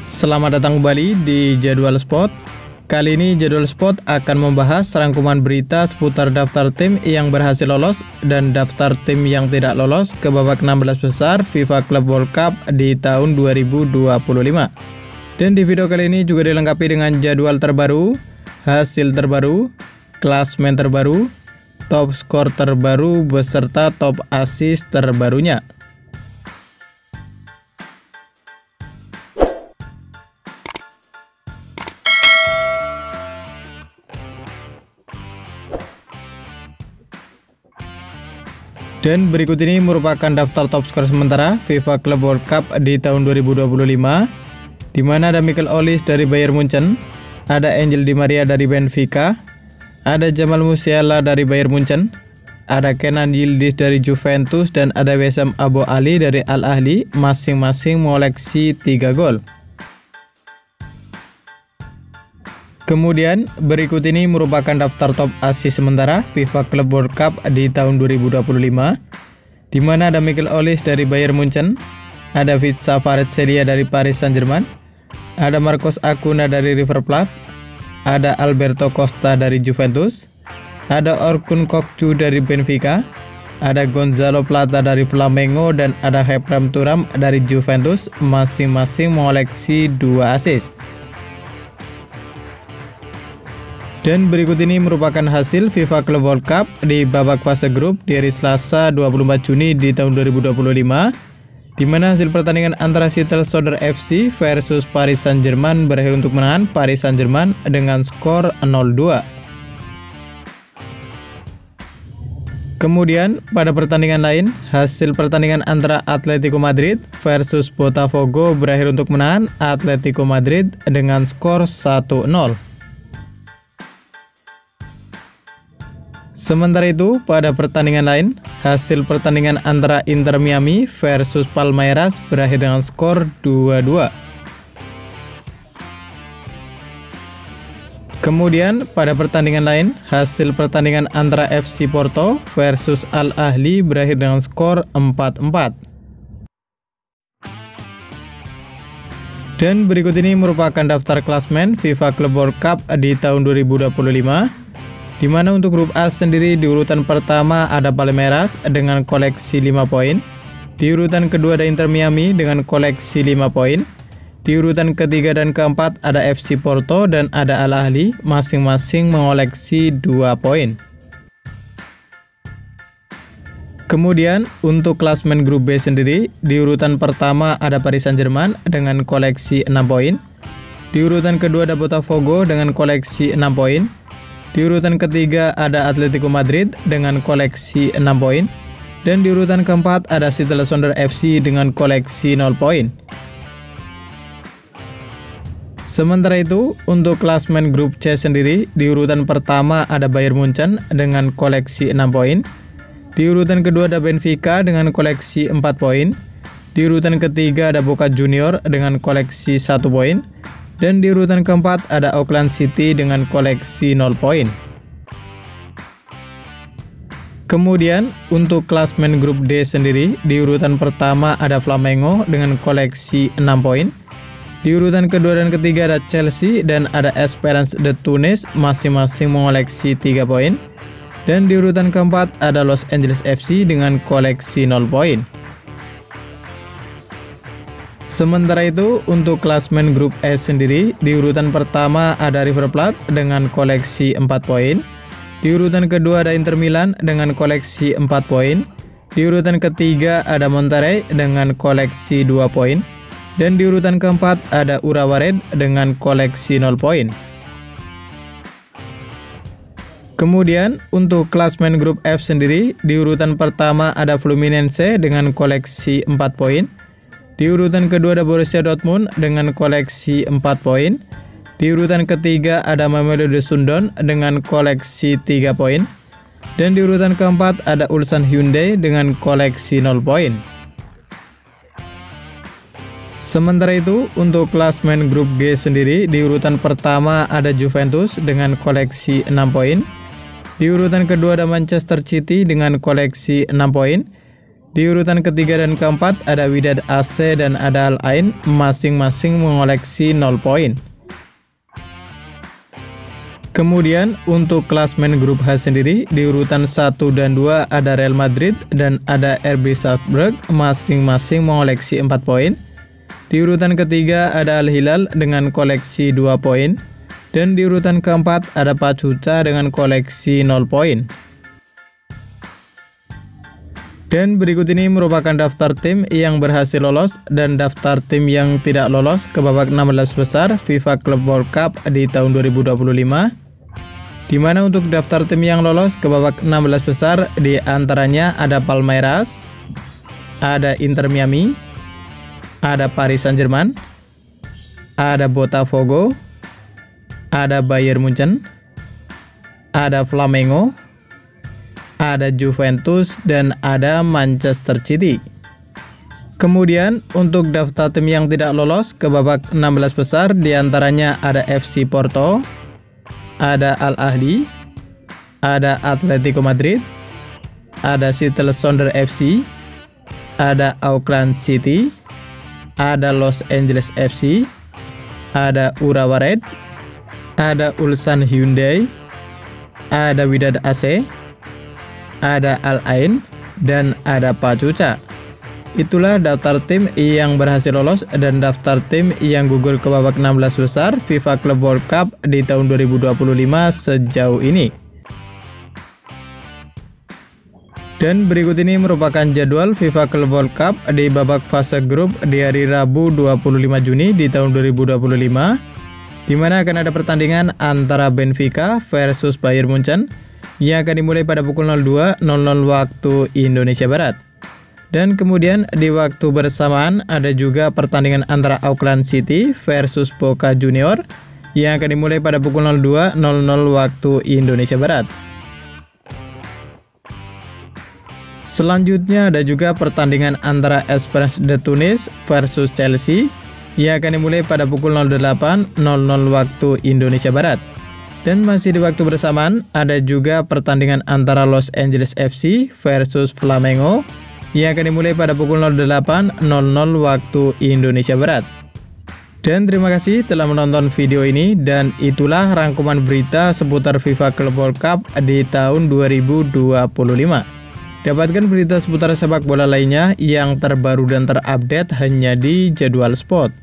Selamat datang kembali di Jadwal Spot. Kali ini Jadwal Spot akan membahas rangkuman berita seputar daftar tim yang berhasil lolos dan daftar tim yang tidak lolos ke babak 16 besar FIFA Club World Cup di tahun 2025. Dan di video kali ini juga dilengkapi dengan jadwal terbaru, hasil terbaru, klasmen terbaru, top skor terbaru beserta top assist terbarunya. Dan berikut ini merupakan daftar top skor sementara FIFA Club World Cup di tahun 2025, di mana ada Michael Olise dari Bayern Munchen, ada Angel Di Maria dari Benfica, ada Jamal Musiala dari Bayern Munchen, ada Kenan Yildiz dari Juventus, dan ada Wissam Abu Ali dari Al Ahly, masing-masing mengoleksi 3 gol. Kemudian berikut ini merupakan daftar top assist sementara FIFA Club World Cup di tahun 2025, di mana ada Michael Olise dari Bayern Munchen, ada Vitsa Kvaratskhelia dari Paris Saint-Germain, ada Marcos Acuna dari River Plate, ada Alberto Costa dari Juventus, ada Orkun Kökçü dari Benfica, ada Gonzalo Plata dari Flamengo, dan ada Khéphren Thuram dari Juventus, masing-masing mengoleksi 2 assist. Dan berikut ini merupakan hasil FIFA Club World Cup di babak fase grup di hari Selasa 24 Juni di tahun 2025, di mana hasil pertandingan antara Seattle Sounders FC versus Paris Saint-Germain berakhir untuk menang Paris Saint-Germain dengan skor 0-2. Kemudian pada pertandingan lain, hasil pertandingan antara Atletico Madrid versus Botafogo berakhir untuk menang Atletico Madrid dengan skor 1-0. Sementara itu, pada pertandingan lain, hasil pertandingan antara Inter Miami versus Palmeiras berakhir dengan skor 2-2. Kemudian, pada pertandingan lain, hasil pertandingan antara FC Porto versus Al Ahly berakhir dengan skor 4-4. Dan berikut ini merupakan daftar klasmen FIFA Club World Cup di tahun 2025, di mana untuk grup A sendiri di urutan pertama ada Palmeiras dengan koleksi 5 poin, di urutan kedua ada Inter Miami dengan koleksi 5 poin, di urutan ketiga dan keempat ada FC Porto dan ada Al Ahly, masing-masing mengoleksi 2 poin. Kemudian untuk klasmen grup B sendiri di urutan pertama ada Paris Saint-Germain dengan koleksi 6 poin, di urutan kedua ada Botafogo dengan koleksi 6 poin, di urutan ketiga ada Atletico Madrid dengan koleksi 6 poin, dan di urutan keempat ada Seattle Sounders FC dengan koleksi 0 poin. Sementara itu, untuk klasmen grup C sendiri, di urutan pertama ada Bayern Munchen dengan koleksi 6 poin, di urutan kedua ada Benfica dengan koleksi 4 poin, di urutan ketiga ada Boca Juniors dengan koleksi 1 poin, dan di urutan keempat ada Auckland City dengan koleksi 0 poin. Kemudian untuk klasmen grup D sendiri, di urutan pertama ada Flamengo dengan koleksi 6 poin, di urutan kedua dan ketiga ada Chelsea dan ada Esperance de Tunis, masing-masing mengoleksi 3 poin, dan di urutan keempat ada Los Angeles FC dengan koleksi 0 poin. Sementara itu, untuk klasmen grup E sendiri, di urutan pertama ada River Plate dengan koleksi 4 poin, di urutan kedua ada Inter Milan dengan koleksi 4 poin, di urutan ketiga ada Monterrey dengan koleksi 2 poin, dan di urutan keempat ada Urawa Red dengan koleksi 0 poin. Kemudian, untuk klasmen grup F sendiri, di urutan pertama ada Fluminense dengan koleksi 4 poin, di urutan kedua ada Borussia Dortmund dengan koleksi 4 poin, di urutan ketiga ada Mamelodi Sundowns dengan koleksi 3 poin, dan di urutan keempat ada Ulsan Hyundai dengan koleksi 0 poin. Sementara itu, untuk klasmen grup G sendiri, di urutan pertama ada Juventus dengan koleksi 6 poin, di urutan kedua ada Manchester City dengan koleksi 6 poin, Di urutan ketiga dan keempat ada Wydad AC dan ada Al Ain, masing-masing mengoleksi 0 poin. Kemudian untuk klasmen grup H sendiri, di urutan 1 dan 2 ada Real Madrid dan ada RB Salzburg, masing-masing mengoleksi 4 poin. Di urutan ketiga ada Al Hilal dengan koleksi 2 poin. Dan di urutan keempat ada Pachuca dengan koleksi 0 poin. Dan berikut ini merupakan daftar tim yang berhasil lolos dan daftar tim yang tidak lolos ke babak 16 besar FIFA Club World Cup di tahun 2025. Di mana untuk daftar tim yang lolos ke babak 16 besar di antaranya ada Palmeiras, ada Inter Miami, ada Paris Saint-Germain, ada Botafogo, ada Bayern Munchen, ada Flamengo, ada Juventus, dan ada Manchester City. Kemudian untuk daftar tim yang tidak lolos ke babak 16 besar diantaranya ada FC Porto, ada Al Ahly, ada Atletico Madrid, ada Seattle Sounders FC, ada Auckland City, ada Los Angeles FC, ada Urawa Red, ada Ulsan Hyundai, ada Wydad AC, ada Al Ain, dan ada Pachuca. Itulah daftar tim yang berhasil lolos dan daftar tim yang gugur ke babak 16 besar FIFA Club World Cup di tahun 2025 sejauh ini. Dan berikut ini merupakan jadwal FIFA Club World Cup di babak fase grup di hari Rabu 25 Juni di tahun 2025. Di mana akan ada pertandingan antara Benfica versus Bayern Munchen yang akan dimulai pada pukul 02.00 waktu Indonesia Barat. Dan kemudian di waktu bersamaan ada juga pertandingan antara Auckland City versus Boca Junior yang akan dimulai pada pukul 02.00 waktu Indonesia Barat. Selanjutnya ada juga pertandingan antara Esperance de Tunis versus Chelsea yang akan dimulai pada pukul 08.00 waktu Indonesia Barat. Dan masih di waktu bersamaan ada juga pertandingan antara Los Angeles FC versus Flamengo yang akan dimulai pada pukul 08.00 waktu Indonesia Barat. Dan terima kasih telah menonton video ini, dan itulah rangkuman berita seputar FIFA Club World Cup di tahun 2025. Dapatkan berita seputar sepak bola lainnya yang terbaru dan terupdate hanya di Jadwal Sport.